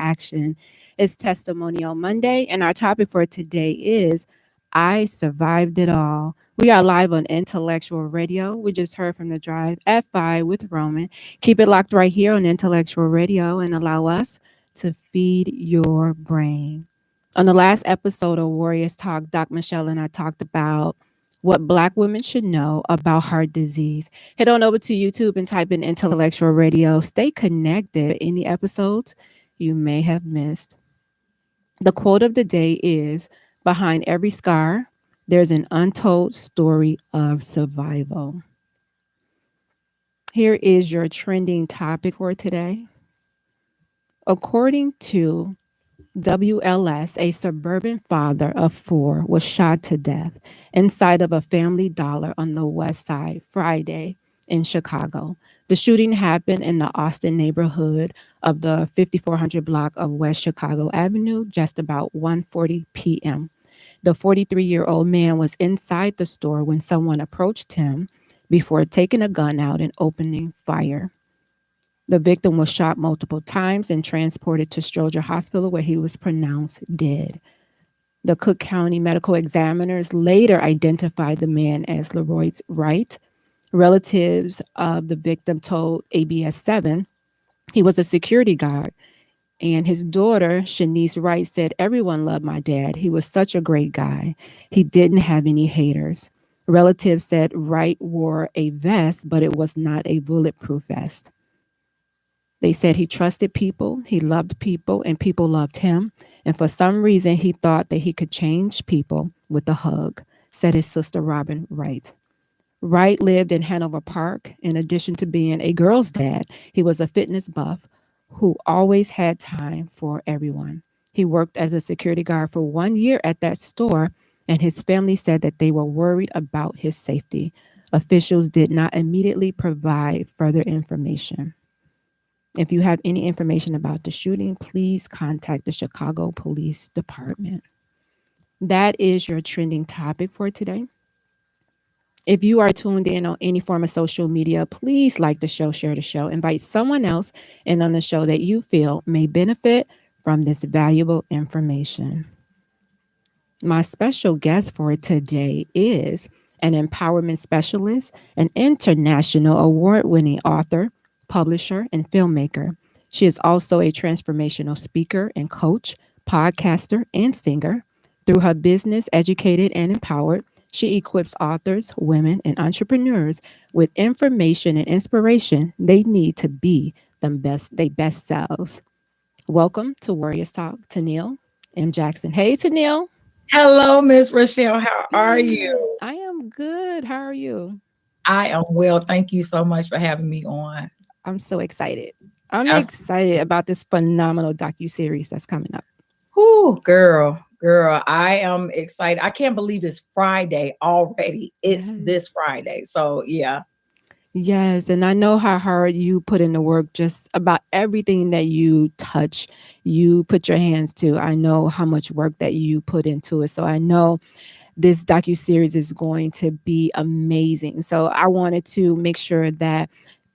action. It's Testimonial Monday, and our topic for today is I Survived It All. We are live on Intellectual Radio. We just heard from the drive at 5 with Roman. Keep it locked right here on Intellectual Radio and allow us to feed your brain. On the last episode of Warriors Talk, Doc Michelle and I talked about what Black women should know about heart disease. Head on over to YouTube and type in Intellectual Radio. Stay connected. Any episodes you may have missed. The quote of the day is, behind every scar, there's an untold story of survival. Here is your trending topic for today. According to WLS, a suburban father of 4 was shot to death inside of a Family Dollar on the West Side Friday in Chicago. The shooting happened in the Austin neighborhood of the 5400 block of West Chicago Avenue, just about 1:40 p.m. The 43-year-old man was inside the store when someone approached him before taking a gun out and opening fire. The victim was shot multiple times and transported to Stroger Hospital, where he was pronounced dead. The Cook County medical examiners later identified the man as Leroy Wright. Relatives of the victim told ABS 7 he was a security guard, and his daughter, Shanice Wright, said, "Everyone loved my dad. He was such a great guy. He didn't have any haters." Relatives said Wright wore a vest, but it was not a bulletproof vest. They said he trusted people, he loved people, and people loved him. And for some reason, he thought that he could change people with a hug, said his sister, Robin Wright. Wright lived in Hanover Park. In addition to being a girl's dad, he was a fitness buff who always had time for everyone. He worked as a security guard for 1 year at that store, and his family said that they were worried about his safety. Officials did not immediately provide further information. If you have any information about the shooting, please contact the Chicago Police Department. That is your trending topic for today. If you are tuned in on any form of social media, please like the show, share the show, invite someone else in on the show that you feel may benefit from this valuable information. My special guest for today is an empowerment specialist, an international award-winning author, publisher, and filmmaker. She is also a transformational speaker and coach, podcaster, and singer. Through her business, Educated and Empowered, she equips authors, women, and entrepreneurs with information and inspiration they need to be their best selves. Welcome to Warriors Talk, Toneal M. Jackson. Hey, Toneal. Hello, Miss ReShell. How are you? I am good. How are you? I am well. Thank you so much for having me on. I'm so excited. I'm Yes. excited about this phenomenal docuseries that's coming up. Ooh, girl, I am excited. I can't believe it's Friday already. It's Yes. this Friday. So, yeah. Yes, and I know how hard you put in the work, just about everything that you touch, you put your hands to. I know how much work that you put into it. So I know this docuseries is going to be amazing. So I wanted to make sure that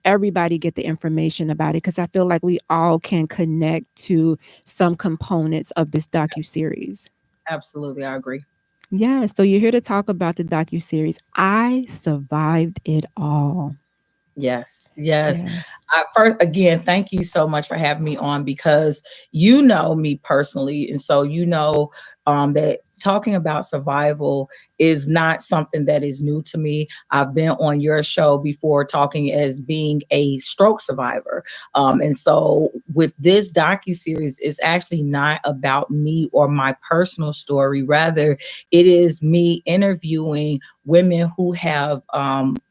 everybody get the information about it, because I feel like we all can connect to some components of this docuseries. Absolutely. I agree. Yeah, so you're here to talk about the docuseries. I Survived It All. Yes. Yeah. First, again, thank you so much for having me on, because you know me personally. And so that talking about survival is not something that is new to me. I've been on your show before talking as being a stroke survivor. And so with this docuseries, it's actually not about me or my personal story. Rather, it is me interviewing women who have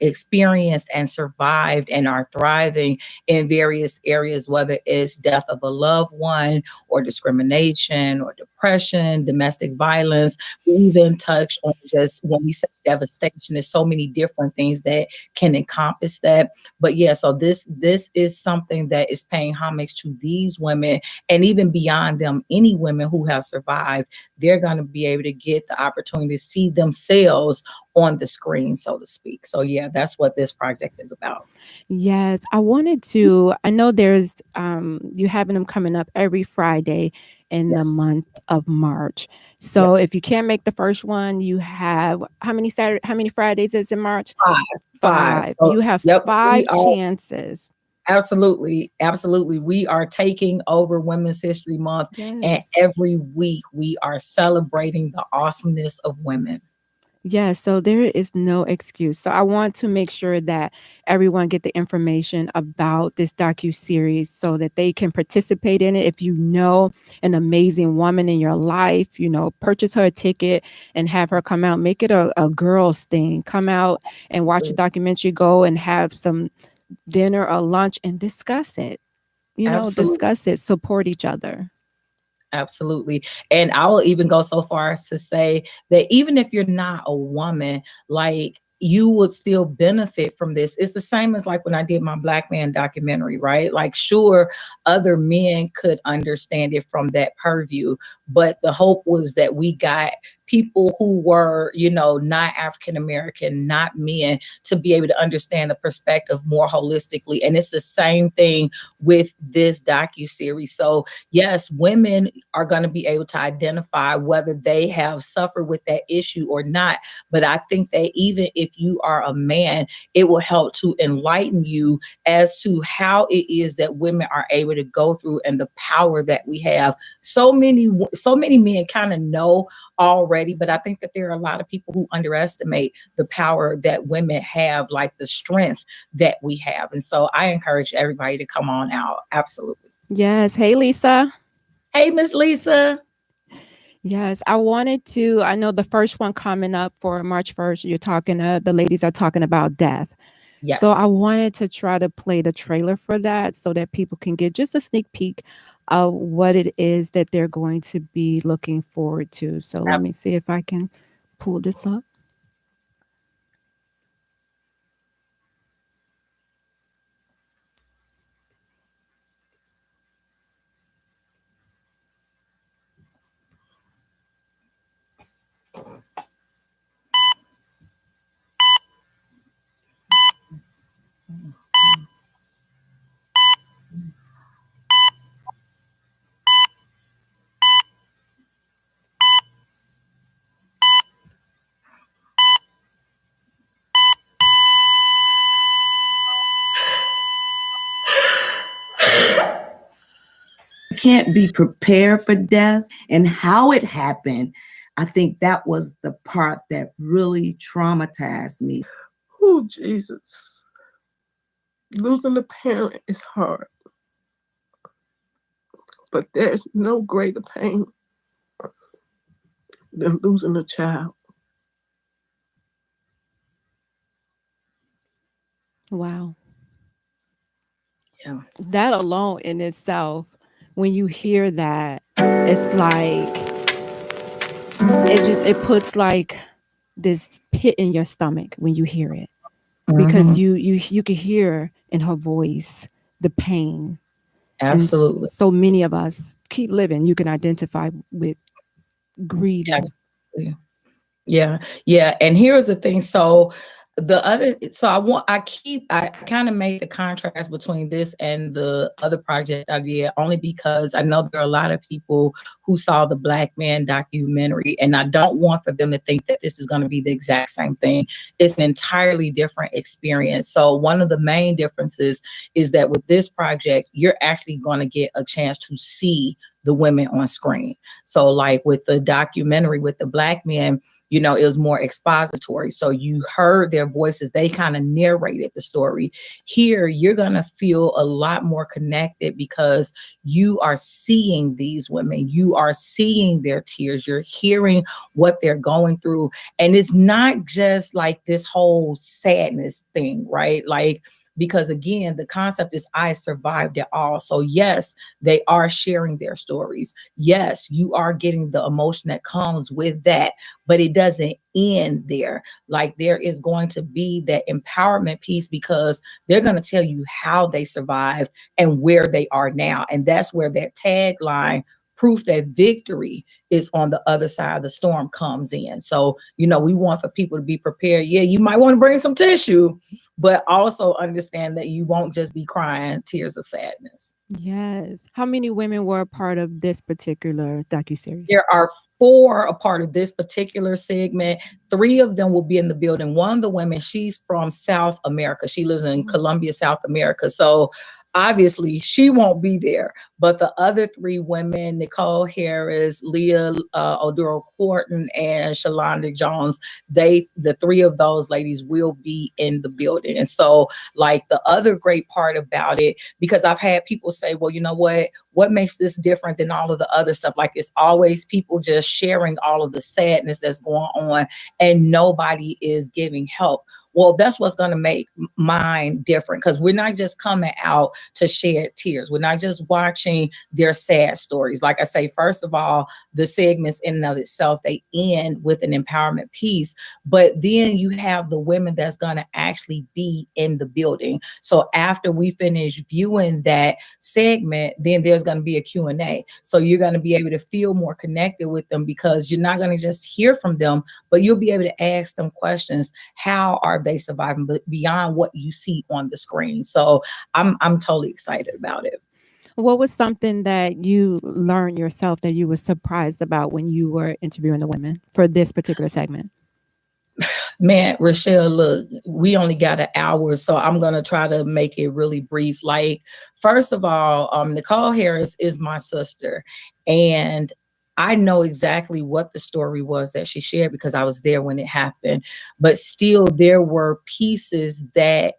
experienced and survived and are thriving in various areas, whether it's death of a loved one or discrimination or oppression, domestic violence. We even touch on, just when we say devastation, there's so many different things that can encompass that. But yeah, so this is something that is paying homage to these women, and even beyond them, any women who have survived, they're going to be able to get the opportunity to see themselves on the screen, so to speak. So yeah, that's what this project is about. Yes, I know there's you having them coming up every Friday in the Yes. month of March. Yep. So if you can't make the first one, you have how many Fridays is in March? Five. 5. So You have yep, we 5 are chances. absolutely. We are taking over Women's History Month, and Yes. every week we are celebrating the awesomeness of women. Yeah, so there is no excuse. So I want to make sure that everyone get the information about this docu-series so that they can participate in it. If you know an amazing woman in your life, purchase her a ticket and have her come out. Make it a girls thing. Come out and watch a documentary, go and have some dinner or lunch and discuss it. Absolutely. Discuss it, support each other. Absolutely. And I will even go so far as to say that even if you're not a woman, like, you would still benefit from this. It's the same as like when I did my Black man documentary, right? Like, sure, other men could understand it from that purview, but the hope was that we got people who were, not African American, not men, to be able to understand the perspective more holistically. And it's the same thing with this docuseries. So yes, women are going to be able to identify whether they have suffered with that issue or not. But I think that even if you are a man, it will help to enlighten you as to how it is that women are able to go through and the power that we have. So many men kind of know already, but I think that there are a lot of people who underestimate the power that women have, like the strength that we have. And so I encourage everybody to come on out. Absolutely. Yes. Hey, Lisa. Hey, Miss Lisa. Yes, I know the first one coming up for March 1st, the ladies are talking about death. So I Yes. wanted to try to play the trailer for that so that people can get just a sneak peek of what it is that they're going to be looking forward to. So let me see if I can pull this up. Can't be prepared for death and how it happened. I think that was the part that really traumatized me. Oh, Jesus. Losing a parent is hard, but there's no greater pain than losing a child. Wow. Yeah. That alone in itself, when you hear that, it's like it puts like this pit in your stomach when you hear it. Because Mhm. you could hear in her voice the pain. And Absolutely. so many of us keep living. You can identify with grieving. Absolutely. Yeah. Yeah. And here's the thing. So I kind of make the contrast between this and the other project I did, only because I know there are a lot of people who saw the Black Man documentary, and I don't want for them to think that this is going to be the exact same thing. It's an entirely different experience. So one of the main differences is that with this project, you're actually going to get a chance to see the women on screen. So like with the documentary with the Black men, it was more expository. So you heard their voices. They kind of narrated the story. Here, you're going to feel a lot more connected because you are seeing these women. You are seeing their tears. You're hearing what they're going through. And it's not just like this whole sadness thing, right? Like, because again, the concept is I survived it all. So yes, they are sharing their stories. Yes, you are getting the emotion that comes with that, but it doesn't end there. Like there is going to be that empowerment piece because they're going to tell you how they survived and where they are now. And that's where that tagline, proof that victory is on the other side of the storm, comes in. So, we want for people to be prepared. Yeah, you might want to bring some tissue, but also understand that you won't just be crying tears of sadness. Yes. How many women were a part of this particular docuseries? There are 4 a part of this particular segment. 3 of them will be in the building. One of the women, she's from South America. She lives in Colombia, South America. So obviously she won't be there. But the other 3 women, Nicole Harris, Leah Oduro Quarton, and Shalonda Jones, the 3 of those ladies will be in the building. And so, like, the other great part about it, because I've had people say, well, you know what makes this different than all of the other stuff? Like, it's always people just sharing all of the sadness that's going on and nobody is giving help. Well, that's what's going to make mine different, because we're not just coming out to shed tears. We're not just watching their sad stories. Like I say, first of all, the segments in and of itself, they end with an empowerment piece, but then you have the women that's going to actually be in the building. So after we finish viewing that segment, then there's going to be a Q&A. So you're going to be able to feel more connected with them, because you're not going to just hear from them, but you'll be able to ask them questions. How are they surviving, but beyond what you see on the screen? So I'm totally excited about it. What was something that you learned yourself that you were surprised about when you were interviewing the women for this particular segment? Man, ReShell, look, we only got an hour, so I'm going to try to make it really brief. Like, first of all, Nicole Harris is my sister, and I know exactly what the story was that she shared because I was there when it happened. But still, there were pieces that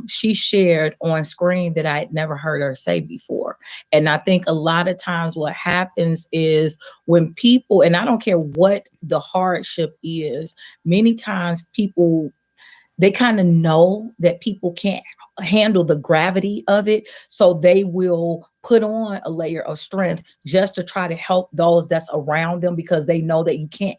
she shared on screen that I had never heard her say before. And I think a lot of times what happens is when people, and I don't care what the hardship is, many times people, they kind of know that people can't handle the gravity of it. So they will put on a layer of strength just to try to help those that's around them, because they know that you can't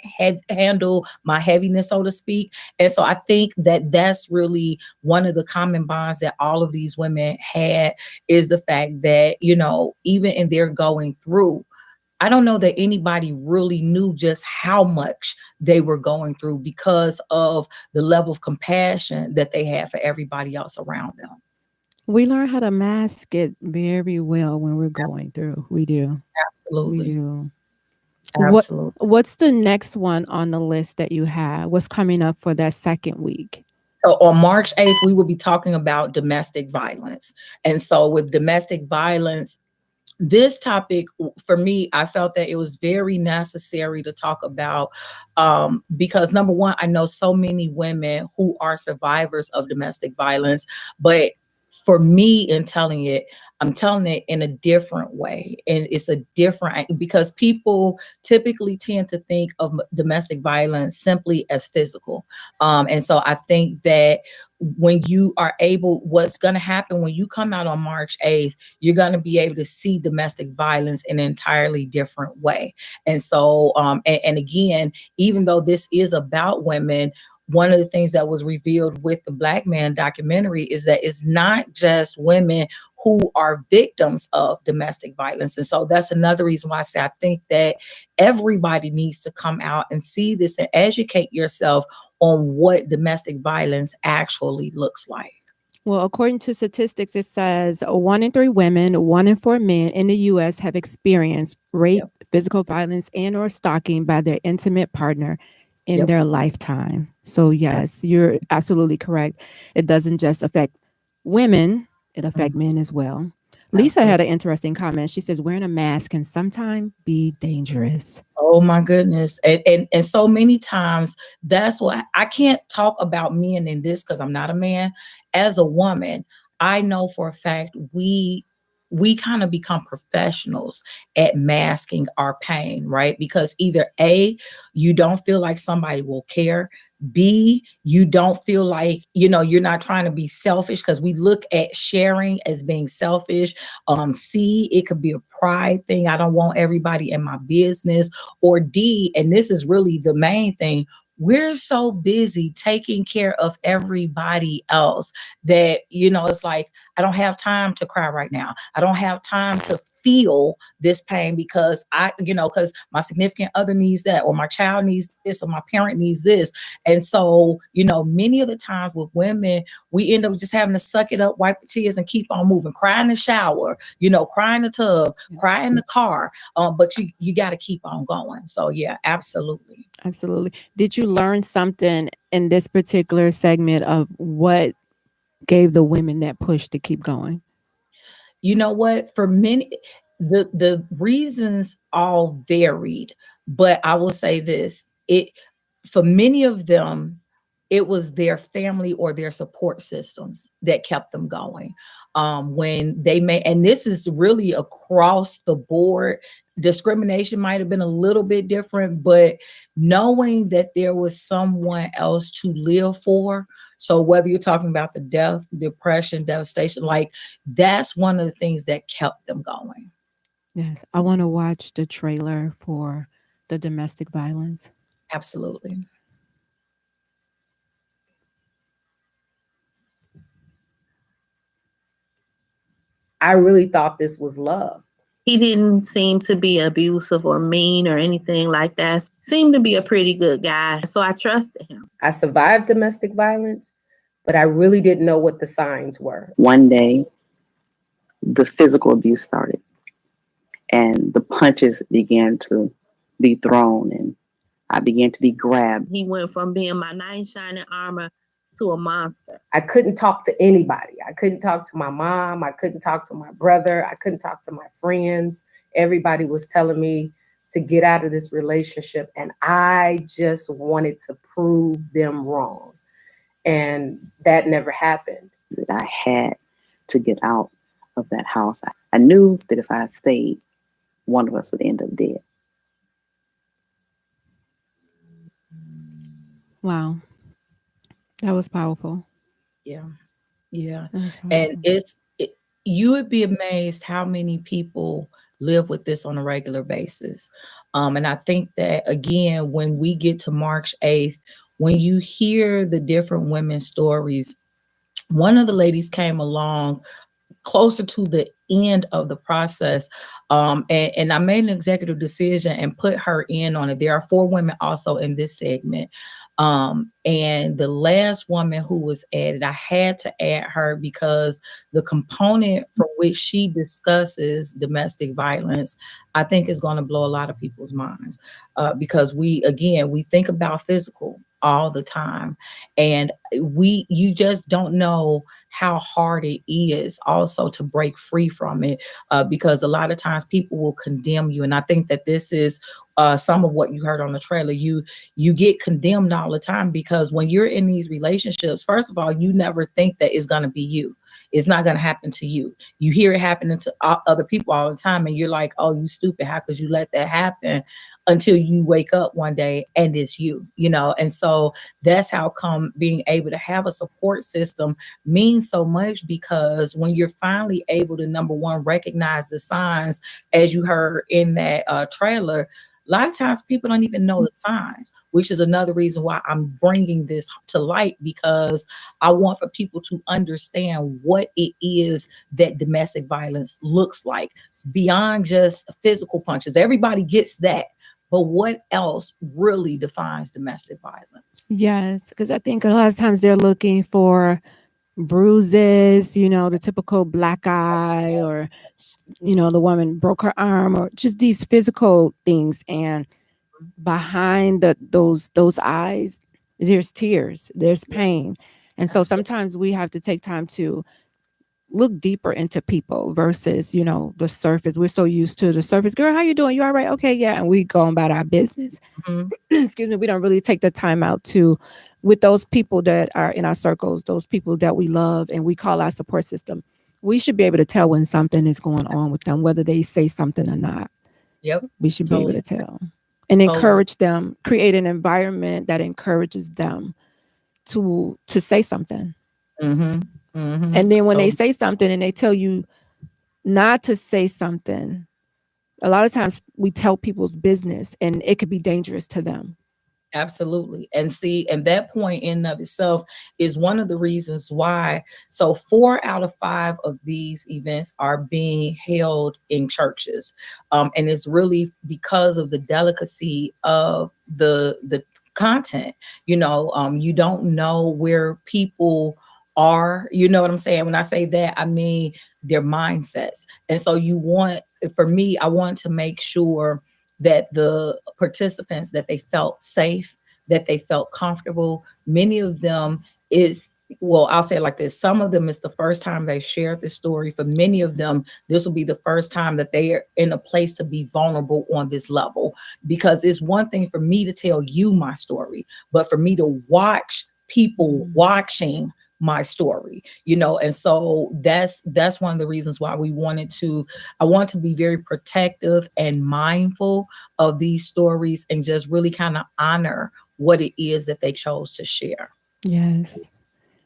handle my heaviness, so to speak. And so I think that that's really one of the common bonds that all of these women had, is the fact that, even in their going through, I don't know that anybody really knew just how much they were going through because of the level of compassion that they had for everybody else around them. We learn how to mask it very well when we're going through. We do. Absolutely. We do. Absolutely. What's the next one on the list that you have? What's coming up for that second week? So on March 8th, we will be talking about domestic violence. And so with domestic violence, this topic, for me, I felt that it was very necessary to talk about, because number one, I know so many women who are survivors of domestic violence, but for me, in telling it, I'm telling it in a different way. And it's a different, because people typically tend to think of domestic violence simply as physical. And so I think that when you are able, what's going to happen when you come out on March 8th, you're going to be able to see domestic violence in an entirely different way. And so, and again, even though this is about women, one of the things that was revealed with the Black Man documentary is that it's not just women who are victims of domestic violence. And so that's another reason why I say I think that everybody needs to come out and see this and educate yourself on what domestic violence actually looks like. Well, according to statistics, it says 1 in 3 women, 1 in 4 men in the U.S. have experienced rape, physical violence, and or stalking by their intimate partner in their lifetime. So yes, you're absolutely correct. It doesn't just affect women, it affects men as well. Lisa had an interesting comment. She says wearing a mask can sometimes be dangerous. Oh my goodness. And so many times, that's what I can't talk about men in this because I'm not a man. As a woman, I know for a fact we we kind of become professionals at masking our pain, right? Because either A, you don't feel like somebody will care. B, you don't feel like, you're not trying to be selfish, because we look at sharing as being selfish. C, it could be a pride thing. I don't want everybody in my business. Or D, and this is really the main thing, we're so busy taking care of everybody else that, it's like, I don't have time to cry right now. I don't have time to feel this pain because because my significant other needs that, or my child needs this, or my parent needs this. And so, many of the times with women, we end up just having to suck it up, wipe the tears, and keep on moving, cry in the shower, cry in the tub, cry in the car. But you got to keep on going. So yeah, absolutely. Absolutely. Did you learn something in this particular segment of what gave the women that push to keep going? You know what? For many, the reasons all varied, but I will say this: for many of them, it was their family or their support systems that kept them going. When they may, and this is really across the board. Discrimination might have been a little bit different, but knowing that there was someone else to live for. So whether you're talking about the death, depression, devastation, like that's one of the things that kept them going. Yes. I want to watch the trailer for the domestic violence. Absolutely. I really thought this was love. He didn't seem to be abusive or mean or anything like that. Seemed to be a pretty good guy. So I trusted him. I survived domestic violence, but I really didn't know what the signs were. One day, the physical abuse started and the punches began to be thrown and I began to be grabbed. He went from being my knight in shining armor to a monster. I couldn't talk to anybody. I couldn't talk to my mom. I couldn't talk to my brother. I couldn't talk to my friends. Everybody was telling me to get out of this relationship. And I just wanted to prove them wrong. And that never happened. I had to get out of that house. I knew that if I stayed, one of us would end up dead. Wow. That was powerful. Yeah. Yeah. And you would be amazed how many people live with this on a regular basis. And I think that, again, when we get to March 8th, when you hear the different women's stories, one of the ladies came along closer to the end of the process. And I made an executive decision and put her in on it. There are 4 women also in this segment. And the last woman who was added, I had to add her because the component from which she discusses domestic violence, I think is going to blow a lot of people's minds. Because we think about physical all the time. And you just don't know how hard it is also to break free from it, because a lot of times people will condemn you. And I think that this is some of what you heard on the trailer. You get condemned all the time because when you're in these relationships, first of all, you never think that it's going to be you. It's not going to happen to you. You hear it happening to other people all the time. And you're like, oh, you stupid. How could you let that happen? Until you wake up one day and it's you, and so that's how come being able to have a support system means so much, because when you're finally able to, number one, recognize the signs, as you heard in that trailer, a lot of times people don't even know the signs, which is another reason why I'm bringing this to light, because I want for people to understand what it is that domestic violence looks like. It's beyond just physical punches. Everybody gets that. But what else really defines domestic violence? Yes, because I think a lot of times they're looking for bruises, the typical black eye, or, the woman broke her arm, or just these physical things. And behind those eyes, there's tears, there's pain. And so sometimes we have to take time to look deeper into people versus, the surface. We're so used to the surface. Girl, how you doing? You all right? Okay, yeah. And we go about our business. Mm-hmm. Excuse me. We don't really take the time out to, with those people that are in our circles, those people that we love and we call our support system. we should be able to tell when something is going on with them, whether they say something or not. Yep. We should be able Totally. to tell and encourage them, create an environment that encourages them to say something. Mm-hmm. Mm-hmm. And then when they Totally. say something and they tell you not to say something, a lot of times we tell people's business and it could be dangerous to them. Absolutely. And see, and that point in and of itself is one of the reasons why. So 4 out of 5 of these events are being held in churches. And it's really because of the delicacy of the content. You don't know where people are, you know what I'm saying? When I say that, I mean their mindsets. And so for me, I want to make sure that the participants, that they felt safe, that they felt comfortable. Many of them I'll say it like this. Some of them, it's the first time they shared this story. For many of them, this will be the first time that they are in a place to be vulnerable on this level, because it's one thing for me to tell you my story, but for me to watch people watching my story, and so that's one of the reasons why I want to be very protective and mindful of these stories and just really kind of honor what it is that they chose to share. Yes.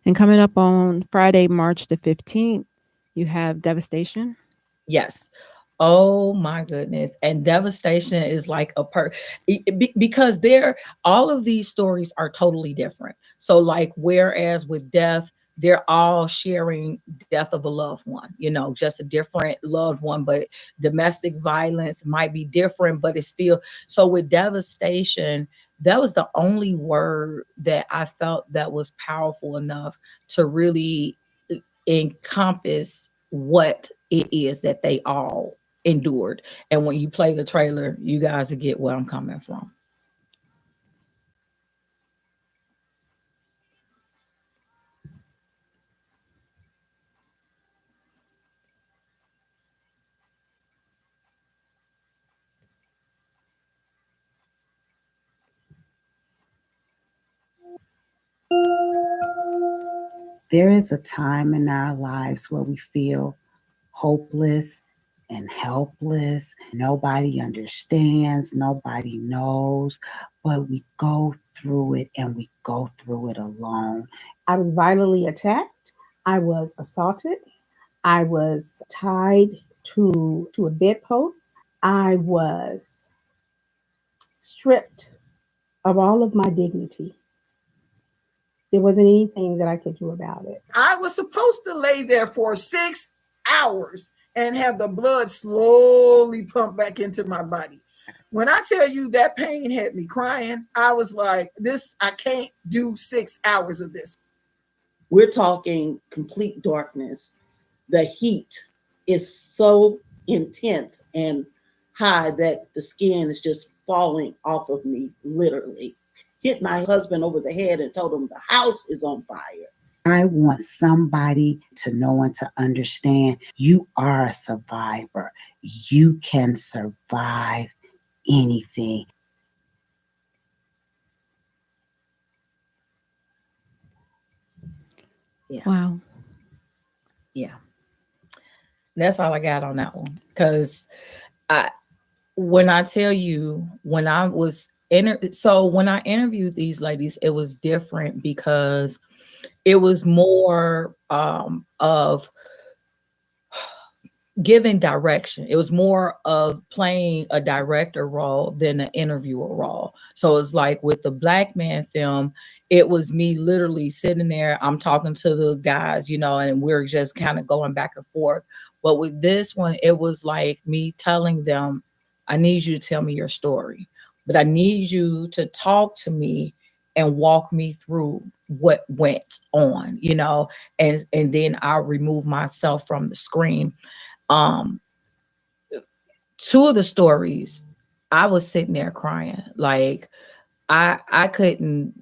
And coming up on Friday, March the 15th, you have Devastation. Yes. Oh my goodness. And Devastation is like because all of these stories are totally different. So like, whereas with death, they're all sharing death of a loved one, just a different loved one, but domestic violence might be different, but it's still. So with Devastation, that was the only word that I felt that was powerful enough to really encompass what it is that they all endured. And when you play the trailer, you guys will get where I'm coming from. There is a time in our lives where we feel hopeless and helpless. Nobody understands, nobody knows, but we go through it and we go through it alone. I was violently attacked. I was assaulted. I was tied to a bedpost. I was stripped of all of my dignity. There wasn't anything that I could do about it. I was supposed to lay there for 6 hours and have the blood slowly pump back into my body. When I tell you that pain had me crying, I was like, I can't do 6 hours of this. We're talking complete darkness. The heat is so intense and high that the skin is just falling off of me, literally. Hit my husband over the head and told him the house is on fire. I want somebody to know and to understand you are a survivor. You can survive anything. Yeah. Wow. Yeah. That's all I got on that one. Because when I tell you, when I interviewed these ladies, it was different because it was more of giving direction. It was more of playing a director role than an interviewer role. So it's like with the Black Man film, it was me literally sitting there. I'm talking to the guys, and we're just kind of going back and forth. But with this one, it was like me telling them, I need you to tell me your story, but I need you to talk to me and walk me through what went on, and then I'll remove myself from the screen. 2 of the stories, I was sitting there crying. Like I couldn't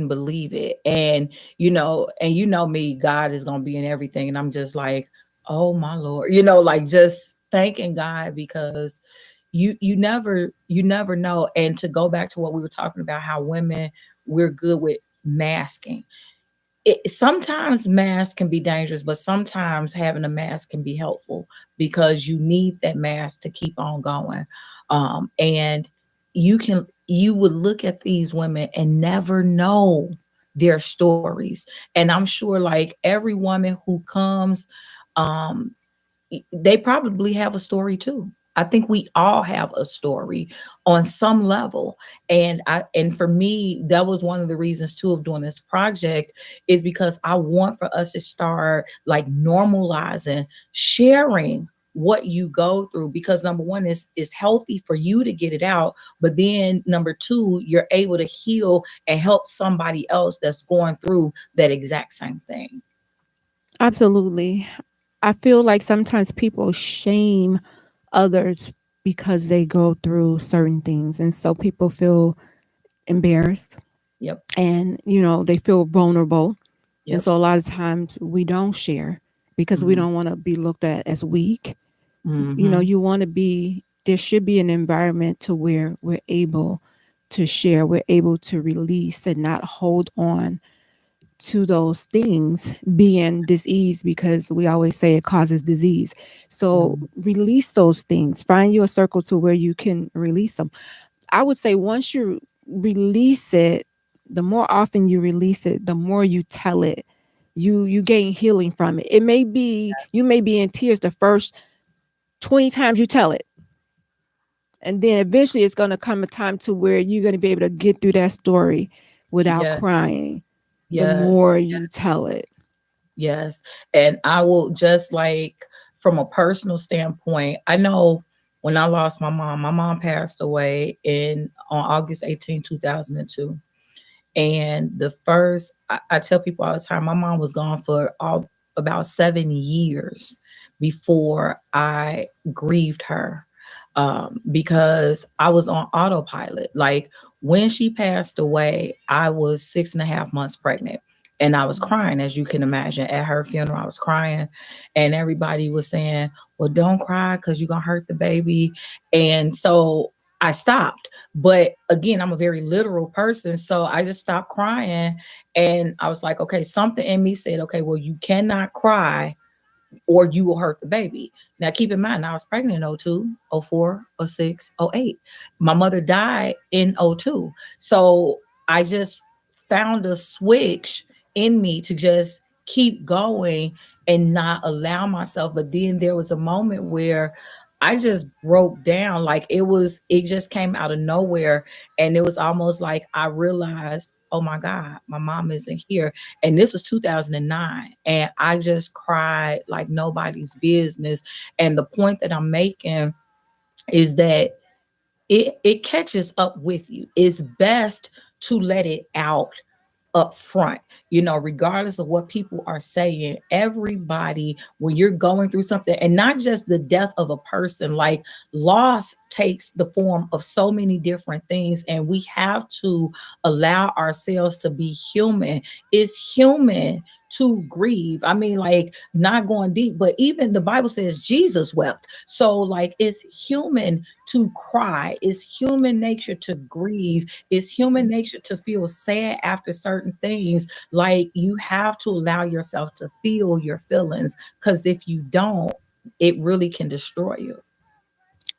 believe it. And me, God is going to be in everything. And I'm just like, oh my Lord, like just thanking God, because you never know. And to go back to what we were talking about, how women, we're good with masking. sometimes masks can be dangerous, but sometimes having a mask can be helpful because you need that mask to keep on going. And you would look at these women and never know their stories. And I'm sure like every woman who comes, um, they probably have a story too. I think we all have a story on some level. And for me, that was one of the reasons too of doing this project, is because I want for us to start like normalizing sharing what you go through, because number one is healthy for you to get it out, but then number two, you're able to heal and help somebody else that's going through that exact same thing. Absolutely. I feel like sometimes people shame others because they go through certain things. And so people feel embarrassed Yep. and, they feel vulnerable. And Yep. so a lot of times we don't share because we Mhm. don't want to be looked at as weak. Mhm. You want to be, there should be an environment to where we're able to share, we're able to release and not hold on to those things being disease, because we always say it causes disease. So release those things, find you a circle to where you can release them. I would say once you release it, the more often you release it, the more you tell it, you gain healing from it. It may be, you may be in tears the first 20 times you tell it, and then eventually it's going to come a time to where you're going to be able to get through that story without Yeah. crying the Yes. more you tell it. Yes. And I will just like from a personal standpoint, I know when I lost my mom passed away on August 18, 2002. And the first, I tell people all the time, my mom was gone for about 7 years before I grieved her, because I was on autopilot. Like when she passed away, I was 6.5 months pregnant. And I was crying, as you can imagine, at her funeral. I was crying, and everybody was saying, "Well, don't cry because you're gonna hurt the baby." And so I stopped. But again, I'm a very literal person, so I just stopped crying, and I was like, "Okay." Something in me said, "Okay, well, you cannot cry or you will hurt the baby." Now, keep in mind, I was pregnant in 02, 04, 06, 08. My mother died in 02. So I just found a switch in me to just keep going and not allow myself. But then there was a moment where I just broke down. Like it just came out of nowhere. And it was almost like I realized, oh my God, my mom isn't here. And this was 2009. And I just cried like nobody's business. And the point that I'm making is that it catches up with you. It's best to let it out up front, regardless of what people are saying. Everybody, when you're going through something, and not just the death of a person, like loss takes the form of so many different things, and we have to allow ourselves to be human. It's human to grieve. I mean, like, not going deep, but even the Bible says Jesus wept. So like, it's human to cry. It's human nature to grieve. It's human nature to feel sad after certain things. Like, you have to allow yourself to feel your feelings, because if you don't, it really can destroy you.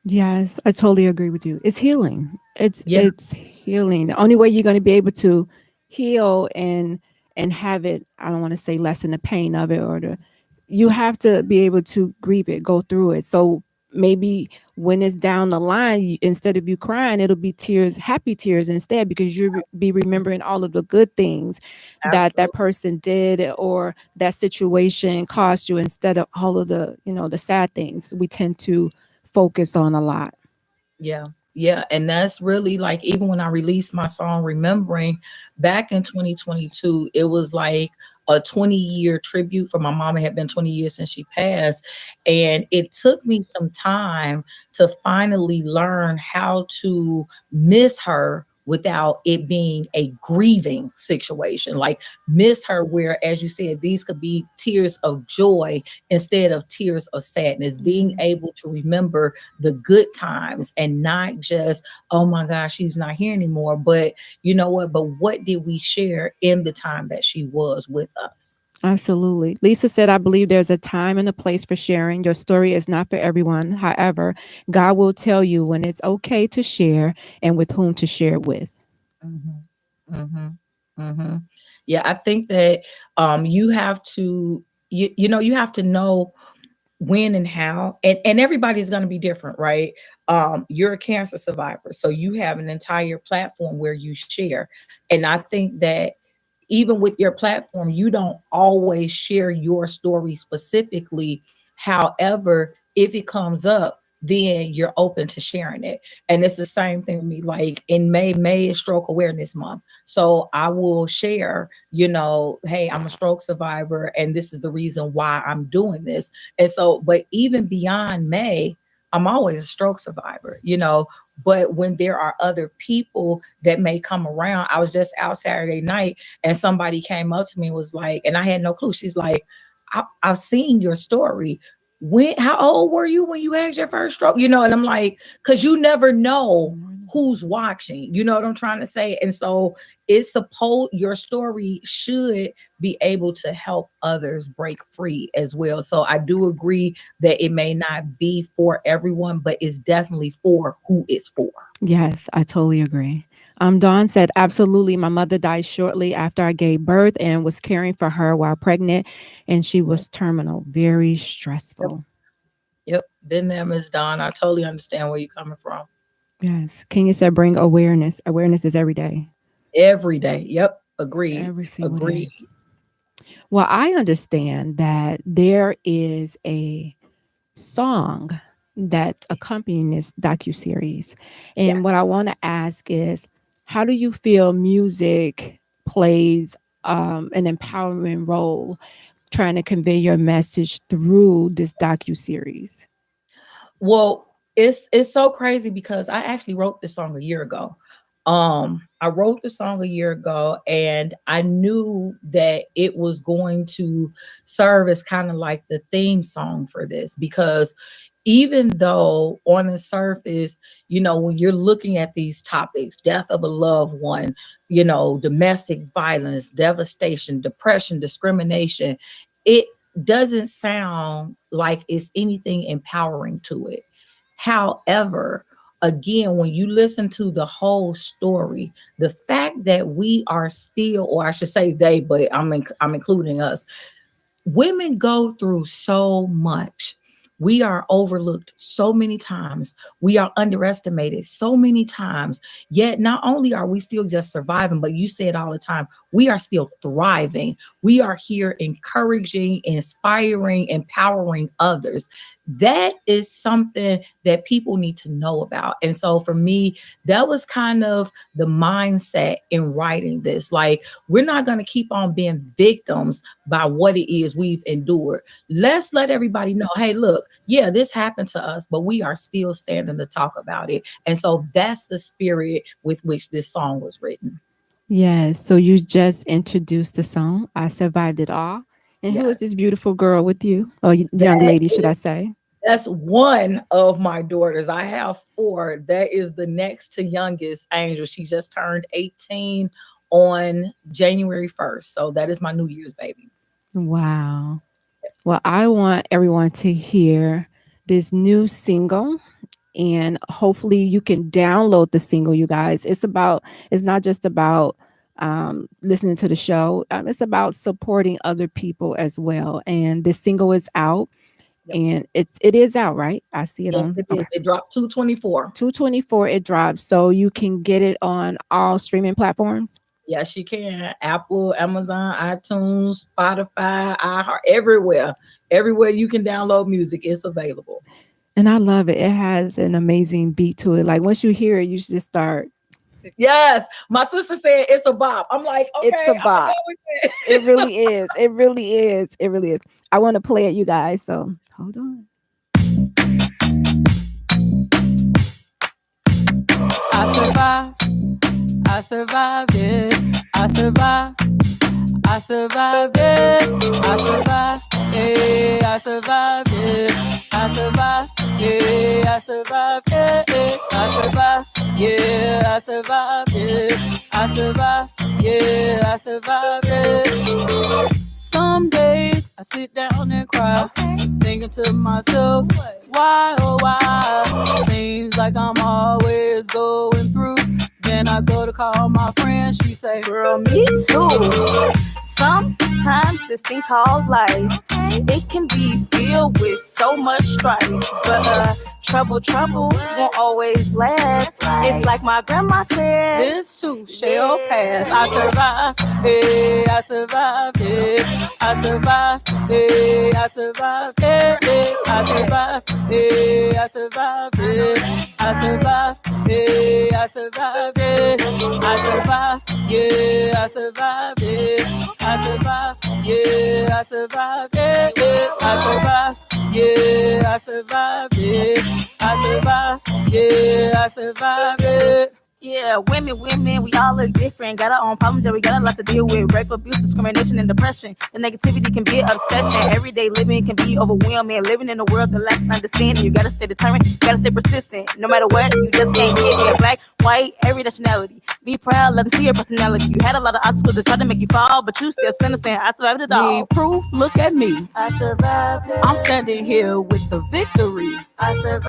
Yes, I totally agree with you. It's healing. It's Yeah. it's healing. The only way you're going to be able to heal and have it, I don't want to say lessen the pain of it, you have to be able to grieve it, go through it. So maybe when it's down the line, instead of you crying, it'll be tears, happy tears instead, because you be remembering all of the good things that that Absolutely. person did or that situation caused you, instead of all of the, the sad things we tend to focus on a lot. Yeah. Yeah. And that's really like, even when I released my song Remembering back in 2022, it was like a 20-year tribute for my mom. It had been 20 years since she passed. And it took me some time to finally learn how to miss her without it being a grieving situation. Like miss her, where, as you said, these could be tears of joy instead of tears of sadness. Being able to remember the good times and not just, oh my gosh, she's not here anymore. But you know what? But what did we share in the time that she was with us? Absolutely. Lisa said, I believe there's a time and a place for sharing. Your story is not for everyone. However, God will tell you when it's okay to share and with whom to share it with. Mm-hmm. Mm-hmm. Mm-hmm. Yeah, I think that you have to, you have to know when and how, and everybody's going to be different, right? You're a cancer survivor, so you have an entire platform where you share. And I think that even with your platform, you don't always share your story specifically. However, if it comes up, then you're open to sharing it. And it's the same thing with me. Like in May is Stroke Awareness Month. So I will share, hey, I'm a stroke survivor and this is the reason why I'm doing this. And so, but even beyond May, I'm always a stroke survivor, but when there are other people that may come around. I was just out Saturday night and somebody came up to me and was like, and I had no clue. She's like, I've seen your story. How old were you when you had your first stroke? And I'm like, because you never know who's watching, you know what I'm trying to say? And so your story should be able to help others break free as well. So I do agree that it may not be for everyone, but it's definitely for who it's for. Yes, I totally agree. Dawn said, absolutely. My mother died shortly after I gave birth and was caring for her while pregnant, and she was terminal. Very stressful. Yep. Been there, Ms. Dawn. I totally understand where you're coming from. Yes. Kenya said, bring awareness. Awareness is every day. Every day. Yep. Agreed. Every single day. Well, I understand that there is a song that accompanying this docuseries. And what I want to ask is, how do you feel music plays an empowerment role trying to convey your message through this docuseries? Well, it's so crazy because I actually wrote this song a year ago. I wrote the song a year ago and I knew that it was going to serve as kind of like the theme song for this, because even though on the surface, when you're looking at these topics, death of a loved one, domestic violence, devastation, depression, discrimination, it doesn't sound like it's anything empowering to it. However, again, when you listen to the whole story, the fact that we are still, or I should say they, but I'm including us, women go through so much. We are overlooked so many times. We are underestimated so many times. Yet not only are we still just surviving, but you say it all the time, we are still thriving. We are here encouraging, inspiring, empowering others. That is something that people need to know about. And so for me, that was kind of the mindset in writing this. Like, we're not going to keep on being victims by what it is we've endured. Let's let everybody know, hey, look, yeah, this happened to us, but we are still standing to talk about it. And so that's the spirit with which this song was written. Yes. So you just introduced the song, I Survived It All. And who is this beautiful girl with you? Or young lady, should I say? That's one of my daughters. I have 4. That is the next to youngest, Angel. She just turned 18 on January 1st. So that is my New Year's baby. Wow. Well, I want everyone to hear this new single, and hopefully you can download the single, you guys. It's not just about listening to the show. It's about supporting other people as well. And this single is out. And it is out, right? I see it on. It is. It dropped 2/24. 2/24 it drops. So you can get it on all streaming platforms. Yes, you can. Apple, Amazon, iTunes, Spotify, iHeart, everywhere. Everywhere you can download music, it's available. And I love it. It has an amazing beat to it. Like once you hear it, you should just start. Yes. My sister said it's a bop. I'm like, okay. It's a bop. It really is. It really is. It really is. I want to play it, you guys. So hold on. I I survived it. I survived. I survived it. I survived. Yeah, I survived it. I survived. Yeah, I survived it. I survived. Yeah, I survived it. I survived. Yeah, I survived it. Some days I sit down and cry, thinking to myself, why, oh why? Seems like I'm always going through. Then I go to call my friend, she say, girl, me too. Sometimes this thing called life, it can be filled with so much strife, but trouble won't always last. It's like my grandma said, this too shall pass. I survived, hey, I survived, hey, I survived, hey, I survived, hey, I survived, hey, I survived, hey, I survived, hey, I survived, hey, I survived, yeah, I survived, hey, I survived, yeah, I survived, hey, I survived, yeah, I survived, hey, I survived, yeah, I survived it. Yeah, women, we all look different. Got our own problems that we got a lot to deal with. Rape, abuse, discrimination, and depression. The negativity can be an obsession. Everyday living can be overwhelming. Living in a world that lacks understanding. You gotta stay determined, you gotta stay persistent. No matter what, you just can't get it. Black, white, every nationality. Be proud, let them see your personality. You had a lot of obstacles that tried to make you fall, but you still stand and saying, I survived it all. Need proof? Look at me. I survived it. I'm standing here with the victory. I survived.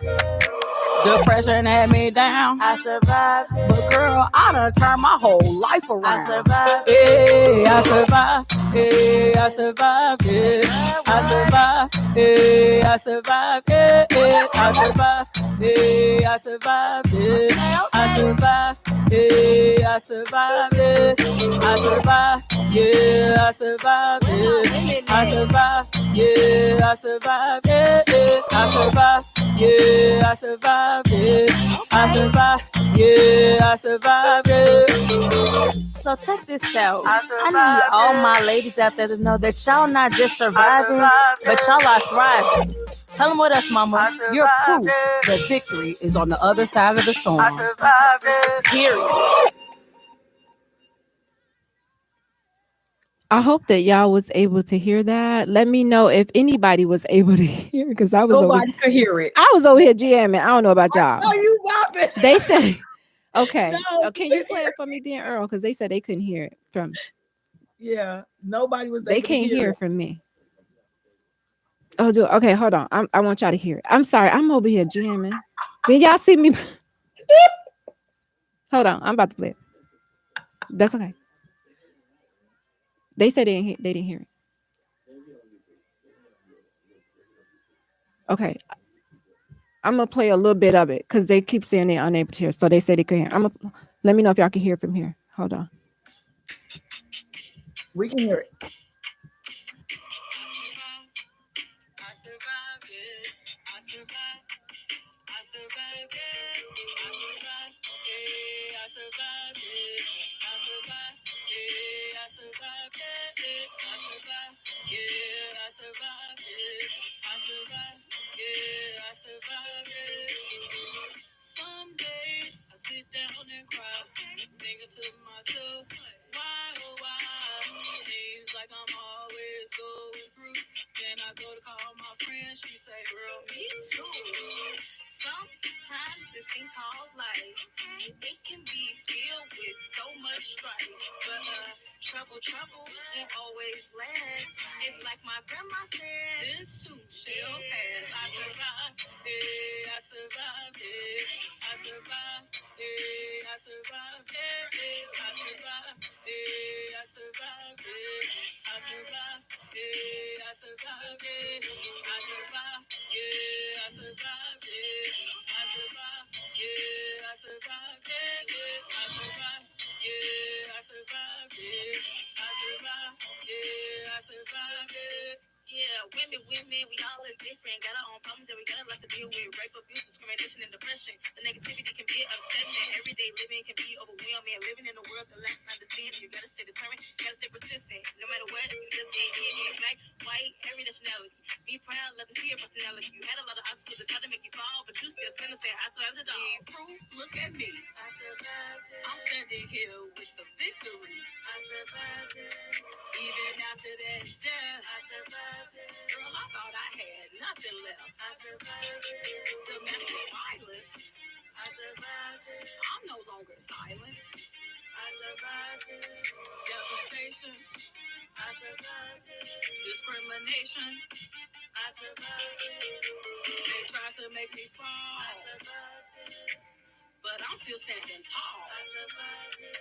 Depression had me down. I survived. But girl, I done turned my whole life around. I survived. Yeah, I survived. Yeah, I survived. Yeah, I survived. Yeah, I survived. Yeah, I survived. Yeah, I survived. Yeah, I survived. Yeah, I survived. I survived. Yeah, I survived. I survived. Yeah, I survived. I survived. Yeah, I survived it. I survived. Yeah, I survived it. So check this out. I need all my ladies out there to know that y'all not just surviving, but y'all are thriving. Tell them with us, mama. You're proof that victory is on the other side of the storm. Period. I hope that y'all was able to hear that. Let me know if anybody was able to hear, because I was Nobody could hear it. I was over here jamming. I don't know about y'all. No, you bopping. They said, okay. No, Can you play it for me, Dan Earl? Because they said they couldn't hear it from. Yeah, nobody was. They able can't to hear it it from me. Oh, do okay. Hold on. I want y'all to hear it. I'm sorry. I'm over here jamming. Did y'all see me? Hold on. I'm about to play it. That's okay. They said they didn't hear it. Okay. I'm gonna play a little bit of it because they keep saying they're unable to hear. So they said they couldn't hear. Let me know if y'all can hear it from here. Hold on. We can hear it. Some days I sit down and cry, thinking to myself, why, oh why? Seems like I'm always going through. Then I go to call my friend, she say, girl, me too. Sometimes this thing called life, it can be filled with so much strife, but trouble won't always last. It's like my grandma said, this too shall pass. I survived, yeah, I survived, yeah, I survived, yeah, I survived, yeah, I survived, yeah, I survived, yeah, I survived, yeah, I survived, yeah, I survived, yeah, I survived, yeah, I survived, yeah, I survived, yeah, I survived, yeah, I survived, yeah, I survived, yeah, I survived, yeah. Yeah, women, we all look different. Got our own problems that we got a lot to deal with. Rape, abuse, discrimination, and depression. The negativity can be an obsession. Everyday living can be overwhelming. Living in a world that lacks understanding. You gotta stay determined, you gotta stay persistent. No matter what, you just can't get it. Black, white, every nationality. Be proud, let them see your personality. You had a lot of obstacles that tried to make you fall, but you still stand and say, I survived it all. Proof, look at me. I I'm standing here with the victory. I survived it. Even after that death, I survived it. Girl, I thought I had nothing left. I survived it. Domestic violence. I survived it. I'm no longer silent. I survived it. Devastation. I survived it. Discrimination. I survived it. They tried to make me fall. I survived it. But I'm still standing tall. I survived it.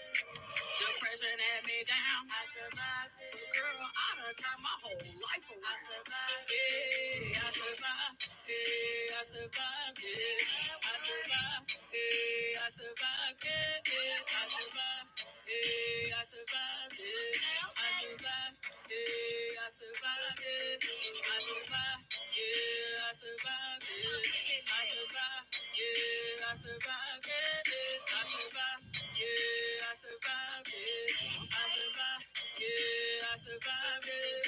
Depression had me down. I survived it. But girl, I done turned my whole life around. I survived it. Yeah, I survived. Yeah, I survived it. I survived. Yeah, I survived it. I survived. Yeah, I survived it. I survived. Yeah, I survived it. I survived. Yeah, I survived it. I survived. Yeah, I survived it. I survived. Yeah, I survived it. I survived. Yeah, I survived it.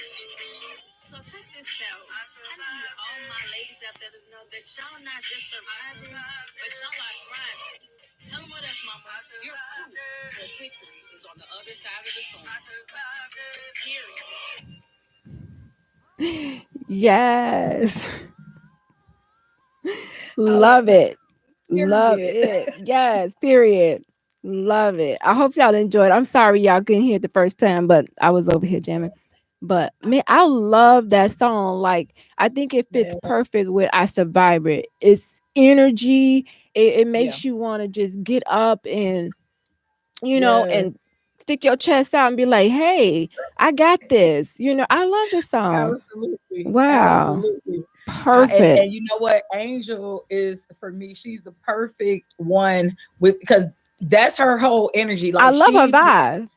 So check this out. I need all my ladies out there to know that y'all not just surviving, but y'all are thriving. Tell them what that's, mama. You're cool. The victory is on the other side of the storm. Period. Yes. Love it. Love it. Yes, period. Love it. I hope y'all enjoyed. I'm sorry y'all couldn't hear it the first time, but I was over here jamming. But man, I love that song. Like, I think it fits perfect with I Survived It. It's energy. It makes you want to just get up and, you know, and stick your chest out and be like, hey, I got this. You know, I love this song. Absolutely. Wow. Absolutely. Perfect. And you know what? Angel is, for me, she's the perfect one because that's her whole energy. Like, I love her vibe.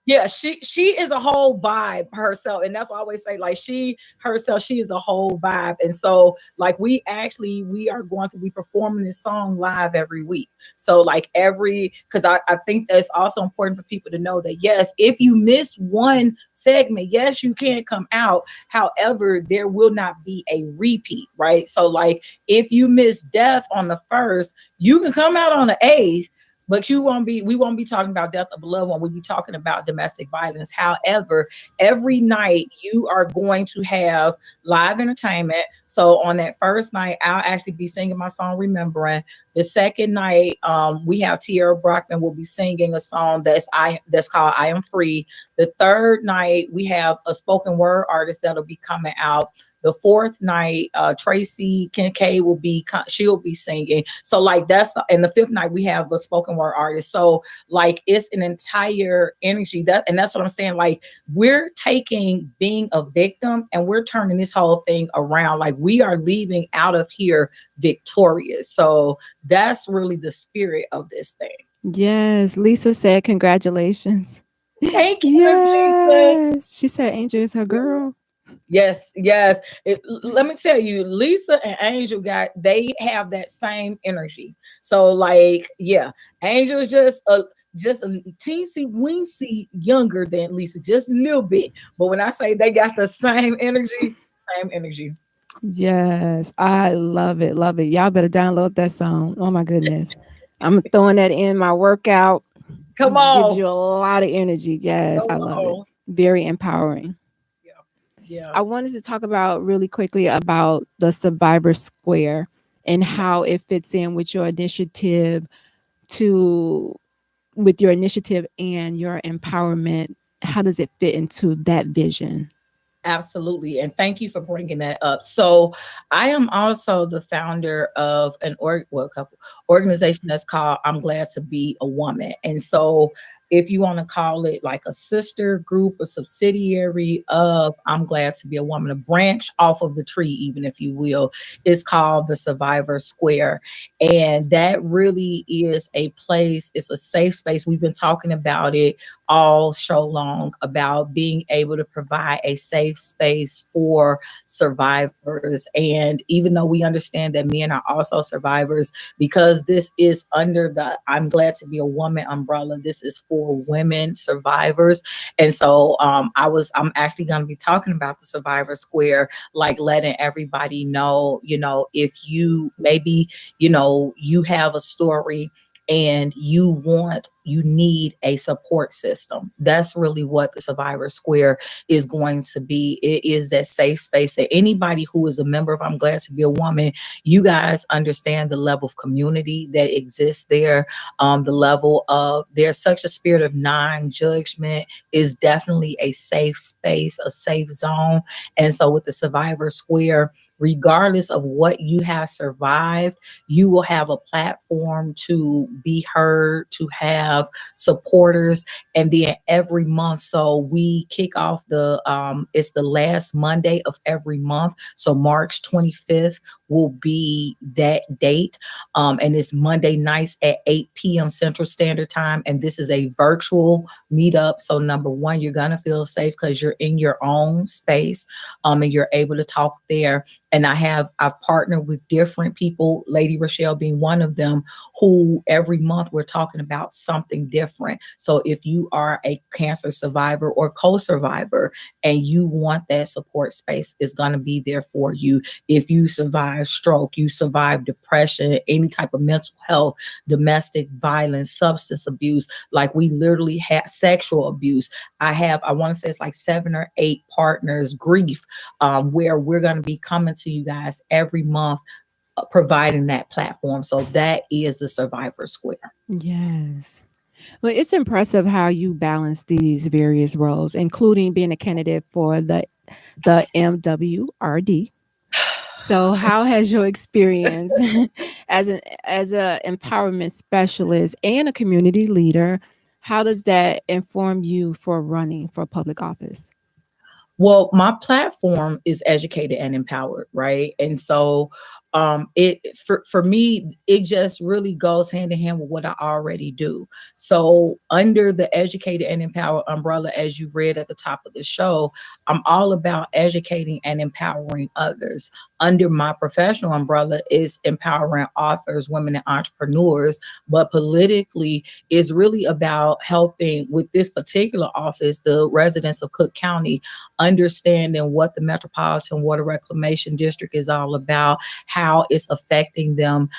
Yeah, she is a whole vibe herself. And that's why I always say, like, she herself, she is a whole vibe. And so, like, we are going to be performing this song live every week. So, like, because I think that's also important for people to know that, yes, if you miss one segment, yes, you can come out. However, there will not be a repeat, right? So, like, if you miss Death on the 1st, you can come out on the 8th. But we won't be talking about death of a loved one. We'll be talking about domestic violence. However, every night you are going to have live entertainment. So on that first night, I'll actually be singing my song Remembering. The second night, we have Tierra Brockman will be singing a song that's called I Am Free. The third night, we have a spoken word artist that'll be coming out. The fourth night, Tracy Kincaid she'll be singing. So like and the fifth night we have a spoken word artist. So like it's an entire energy and that's what I'm saying. Like we're taking being a victim and we're turning this whole thing around. Like we are leaving out of here victorious. So that's really the spirit of this thing. Yes, Lisa said congratulations. Thank you, yes. Lisa. She said Angel is her girl. Yes. Let me tell you, Lisa and Angel they have that same energy. So like, yeah, Angel is just a teensy weensy younger than Lisa, just a little bit. But when I say they got the same energy. Yes, I love it. Love it. Y'all better download that song. Oh my goodness. I'm throwing that in my workout. Come on. Gives you a lot of energy. Yes, I love it. Very empowering. Yeah. I wanted to talk about really quickly about the Survivor Square and how it fits in with your initiative and your empowerment. How does it fit into that vision? Absolutely. And thank you for bringing that up. So I am also the founder of a couple organization that's called I'm Glad to Be a Woman. And so if you want to call it like a sister group, a subsidiary of I'm Glad to Be a Woman, a branch off of the tree, even if you will, is called the Survivor Square. And that really is a place, it's a safe space. We've been talking about it all show long about being able to provide a safe space for survivors. And even though we understand that men are also survivors, because this is under the I'm Glad to Be a Woman umbrella, this is for women survivors. And so I'm actually going to be talking about the Survivor Square, like letting everybody know, if you maybe, you have a story and you need a support system. That's really what the Survivor Square is going to be. It is that safe space that anybody who is a member of I'm Glad to Be a Woman, you guys understand the level of community that exists there. The level of, there's such a spirit of non-judgment, is definitely a safe space, a safe zone. And so with the Survivor Square, regardless of what you have survived, you will have a platform to be heard, to have supporters. And then every month, so we kick off it's the last Monday of every month. So March 25th will be that date. And it's Monday nights at 8 p.m. Central Standard Time. And this is a virtual meetup. So number one, you're going to feel safe because you're in your own space, and you're able to talk there. And I've partnered with different people, Lady ReShell being one of them, who every month we're talking about something different. So if you are a cancer survivor or co-survivor and you want that support space, it's going to be there for you. If you survive stroke, you survive depression, any type of mental health, domestic violence, substance abuse, like we literally have sexual abuse. I want to say it's like 7 or 8 partners, grief, where we're going to be coming to you guys every month, providing that platform. So that is the Survivor Square. Yes. Well, it's impressive how you balance these various roles, including being a candidate for the MWRD. So how has your experience as an empowerment specialist and a community leader, how does that inform you for running for public office? Well, my platform is educated and empowered, right? And so for me, it just really goes hand in hand with what I already do. So under the educated and empowered umbrella, as you read at the top of the show, I'm all about educating and empowering others. Under my professional umbrella is empowering authors, women, and entrepreneurs. But politically, is really about helping with this particular office, the residents of Cook County, understanding what the Metropolitan Water Reclamation District is all about, how it's affecting them.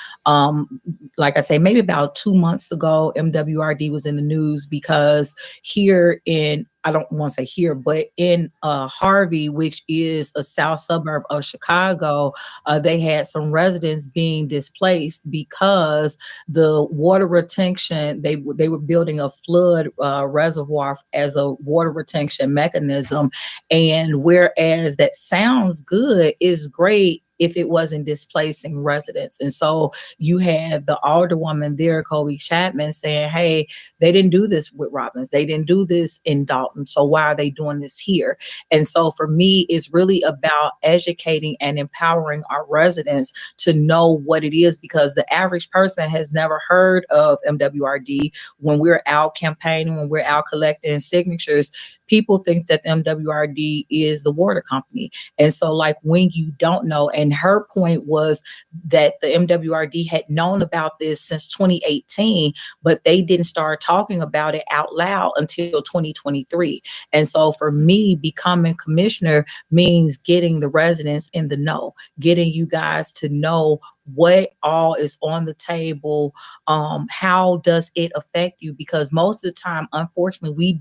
Like I say, maybe about 2 months ago, MWRD was in the news because here in, I don't want to say here, but in Harvey, which is a south suburb of Chicago, they had some residents being displaced because the water retention, they were building a flood reservoir as a water retention mechanism. And whereas that sounds good, is great if it wasn't displacing residents. And so you had the alderwoman there, Colby Chapman, saying, hey, they didn't do this with Robbins. They didn't do this in Dalton. So why are they doing this here? And so for me, it's really about educating and empowering our residents to know what it is, because the average person has never heard of MWRD. When we're out campaigning, when we're out collecting signatures, people think that MWRD is the water company. And so like when you don't know, and her point was that the MWRD had known about this since 2018, but they didn't start talking about it out loud until 2023. And so for me, becoming commissioner means getting the residents in the know, getting you guys to know what all is on the table. How does it affect you? Because most of the time, unfortunately,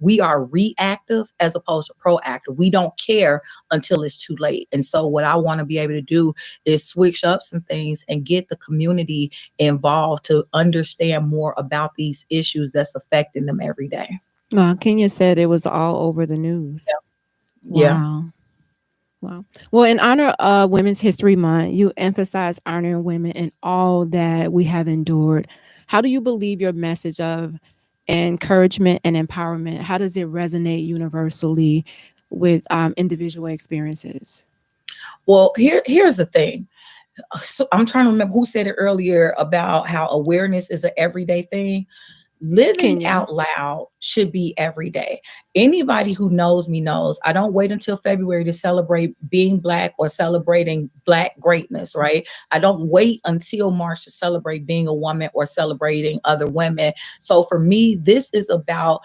we are reactive as opposed to proactive. We don't care until it's too late. And so what I want to be able to do is switch up some things and get the community involved to understand more about these issues that's affecting them every day. Kenya said it was all over the news. Yeah. Wow. Wow. Well, in honor of Women's History Month, you emphasize honoring women in all that we have endured. How do you believe your message of encouragement and empowerment, how does it resonate universally with individual experiences? Well, here's the thing. So I'm trying to remember who said it earlier about how awareness is an everyday thing. Living out loud should be every day. Anybody who knows me knows I don't wait until February to celebrate being Black or celebrating Black greatness, right? I don't wait until March to celebrate being a woman or celebrating other women. So for me, this is about,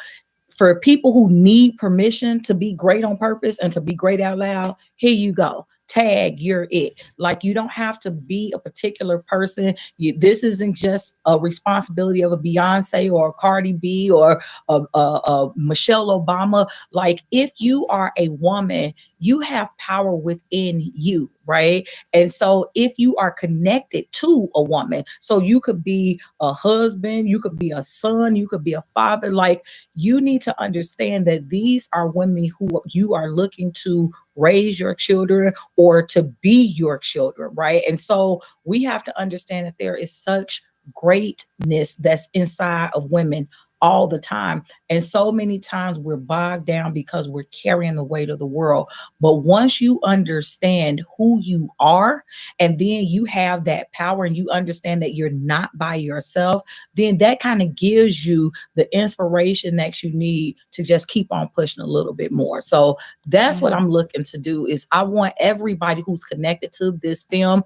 for people who need permission to be great on purpose and to be great out loud, here you go. tag, you're it. Like, you don't have to be a particular person. This isn't just a responsibility of a Beyonce or a Cardi B or a Michelle Obama. Like, if you are a woman, you have power within you, right? And so if you are connected to a woman, so you could be a husband, you could be a son, you could be a father, like, you need to understand that these are women who you are looking to raise your children or to be your children, right? And so we have to understand that there is such greatness that's inside of women all the time. And so many times we're bogged down because we're carrying the weight of the world. But once you understand who you are, and then you have that power and you understand that you're not by yourself, then that kind of gives you the inspiration that you need to just keep on pushing a little bit more. So that's what I'm looking to do. Is I want everybody who's connected to this film,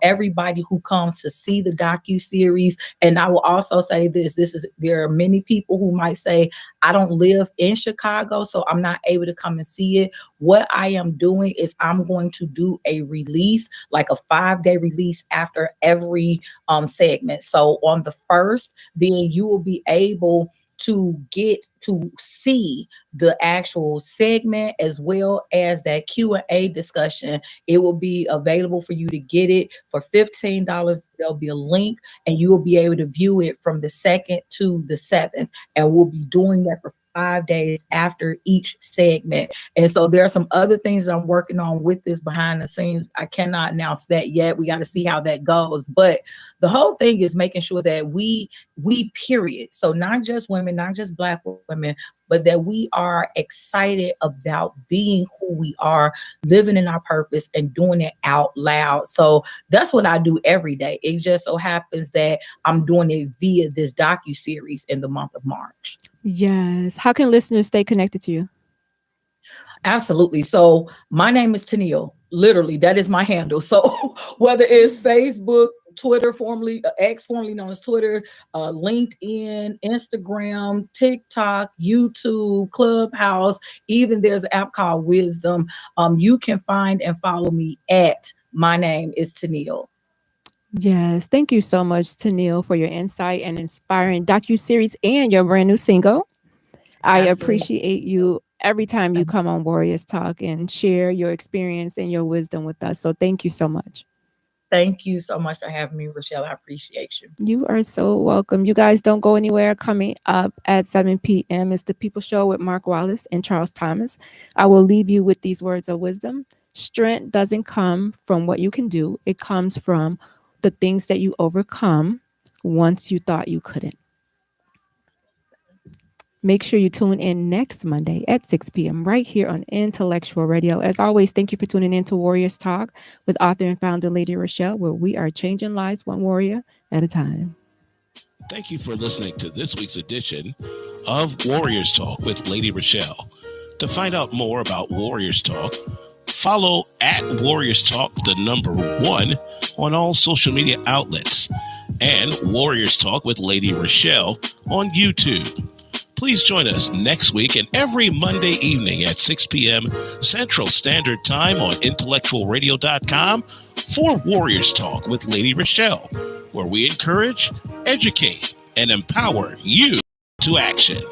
everybody who comes to see the docuseries. And I will also say this, there are many people who might say, I don't live in Chicago, so I'm not able to come and see it. What I am doing is I'm going to do a release, like a 5-day release after every segment. So on the 1st, then you will be able to get to see the actual segment as well as that Q&A discussion. It will be available for you to get it for $15. There'll be a link and you will be able to view it from the 2nd to the 7th. And we'll be doing that for 5 days after each segment. And so there are some other things that I'm working on with this behind the scenes. I cannot announce that yet. We got to see how that goes. But the whole thing is making sure that we period. So not just women, not just Black women, but that we are excited about being who we are, living in our purpose and doing it out loud. So that's what I do every day. It just so happens that I'm doing it via this docuseries in the month of March. Yes. How can listeners stay connected to you? Absolutely. So my name is Toneal. Literally, that is my handle. So whether it's Facebook, Twitter, formerly X, formerly known as Twitter, LinkedIn, Instagram, TikTok, YouTube, Clubhouse, even there's an app called Wisdom. You can find and follow me at my name is Toneal. Yes. Thank you so much, Toneal, for your insight and inspiring docuseries and your brand new single. I appreciate you every time you come on Warriors Talk and share your experience and your wisdom with us. So thank you so much. Thank you so much for having me, ReShell. I appreciate you. You are so welcome. You guys don't go anywhere. Coming up at 7 p.m. is The People Show with Mark Wallace and Charles Thomas. I will leave you with these words of wisdom. Strength doesn't come from what you can do. It comes from the things that you overcome once you thought you couldn't. Make sure you tune in next Monday at 6 p.m. right here on Intellectual Radio. As always, thank you for tuning in to Warriors Talk with author and founder Lady ReShell, where we are changing lives one warrior at a time. Thank you for listening to this week's edition of Warriors Talk with Lady ReShell. To find out more about Warriors Talk, follow at Warriors Talk, the number 1 on all social media outlets, and Warriors Talk with Lady ReShell on YouTube. Please join us next week and every Monday evening at 6 p.m. Central Standard Time on IntellectualRadio.com for Warriors Talk with Lady ReShell, where we encourage, educate, and empower you to action.